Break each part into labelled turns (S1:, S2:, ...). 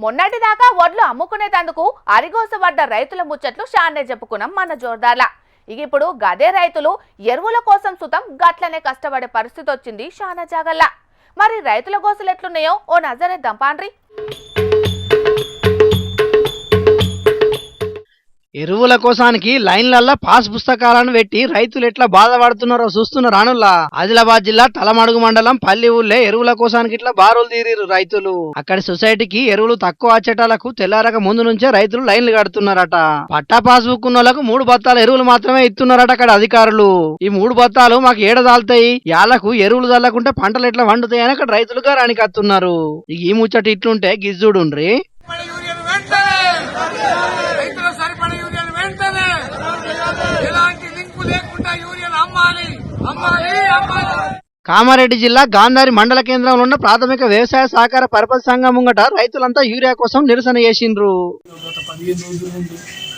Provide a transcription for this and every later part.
S1: మొన్నటిదాకా వడ్లు అమ్ముకునేందుకు అరిగోసబడ్డ రైతుల ముచ్చట్లు షాన్నే చెప్పుకున్నాం మన జోర్దార్లా. ఇప్పుడు గదే రైతులు ఎరువుల కోసం సుతం గట్లనే కష్టపడే పరిస్థితి వచ్చింది షానా జాగల్లా. మరి రైతుల గోసలు ఎట్లున్నాయో ఓ నజరేద్దాం పాండ్రి.
S2: ఎరువుల కోసానికి లైన్లల్లా పాస్ పుస్తకాలను పెట్టి రైతులు ఎట్లా బాధపడుతున్నారో చూస్తున్న రానుల్లా. ఆదిలాబాద్ జిల్లా తలమడుగు మండలం పల్లి ఊళ్ళే ఎరువుల కోసానికి ఇట్లా బారులు తీరిరు రైతులు. అక్కడి సొసైటీకి ఎరువులు తక్కువ వచ్చేటాలకు తెల్లారక ముందు నుంచే రైతులు లైన్లు కడుతున్నారట. పట్టా పాస్ బుక్ ఉన్న వాళ్ళకు 3 బత్తాల ఎరువులు మాత్రమే ఇస్తున్నారట అక్కడ అధికారులు. ఈ 3 బత్తాలు మాకు ఏడదాల్తాయి, యాళ్లకు ఎరువులు చల్లకుంటే పంటలు ఎట్లా వండుతాయని అక్కడ రైతులుగా రానికత్తున్నారు. ఈ ముచ్చట ఇట్లుంటే గిజ్జుడుండ్రి. కామారెడ్డి జిల్లా గాంధారి మండల కేంద్రంలో ఉన్న ప్రాథమిక వ్యవసాయ సహకార పరపతి సంఘం ముంగట రైతులంతా యూరియా కోసం నిరసన చేసిండ్రు.
S3: గత 15 రోజుల నుండి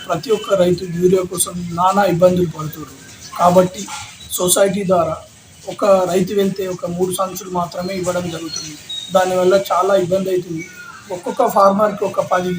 S3: ప్రతి ఒక్క రైతు యూరియా కోసం నానా ఇబ్బందులు పడుతున్నారు. కాబట్టి సొసైటీ ద్వారా ఒక రైతు వెళ్తే ఒక 3 సంచులు మాత్రమే ఇవ్వడం జరుగుతుంది. దానివల్ల చాలా ఇబ్బంది అవుతుంది. ఒక్కొక్క ఫార్మర్కి ఒక 10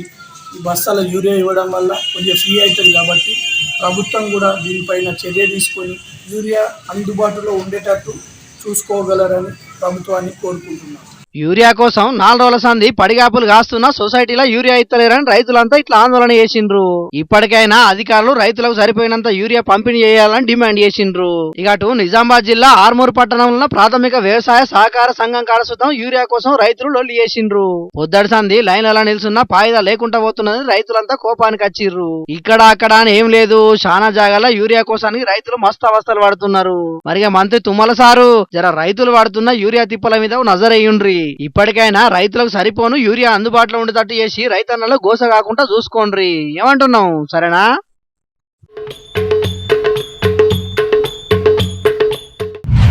S3: బస్తాల యూరియా ఇవ్వడం వల్ల కొద్దిగా ఫ్రీ అవుతుంది. కాబట్టి ప్రభుత్వం కూడా దీనిపైన చర్య తీసుకొని యూరియా అందుబాటులో ఉండేటట్టు చూసుకోగలరని ప్రభుత్వాన్ని కోరుకుంటున్నాం.
S2: యూరియా కోసం 4 రోజుల సంది పడిగాపులు కాస్తున్న సొసైటీలో యూరియా ఇస్తలేరని రైతులంతా ఇట్లా ఆందోళన చేసిండ్రు. ఇప్పటికైనా అధికారులు రైతులకు సరిపోయినంత యూరియా పంపిణీ చేయాలని డిమాండ్ చేసిండ్రు. ఇక అటు నిజామాబాద్ జిల్లా ఆర్మూర్ పట్టణంలో ప్రాథమిక వ్యవసాయ సహకార సంఘం కాడ సుతం యూరియా కోసం రైతులు లొల్లి చేసిండ్రు. పొద్దడి సంది లైన్లలో నిల్చున్న పాయిదా లేకుండా పోతున్నది రైతులంతా కోపానికి వచ్చిర్రు. ఇక్కడ అక్కడ అని ఏం లేదు, చాలా జాగాల యూరియా కోసానికి రైతులు మస్తు అవస్థలు పడుతున్నారు. మరిగా మంత్రి తుమ్మల సారు జర రైతులు వాడుతున్న యూరియా తిప్పల మీద నజరయ్యుండ్రి. ఇప్పటికైనా రైతులకు సరిపోను యూరియా అందుబాటులో ఉండేటట్టు చేసి రైతన్నలో గోస కాకుండా చూసుకోండి. ఏమంటున్నావు, సరేనా?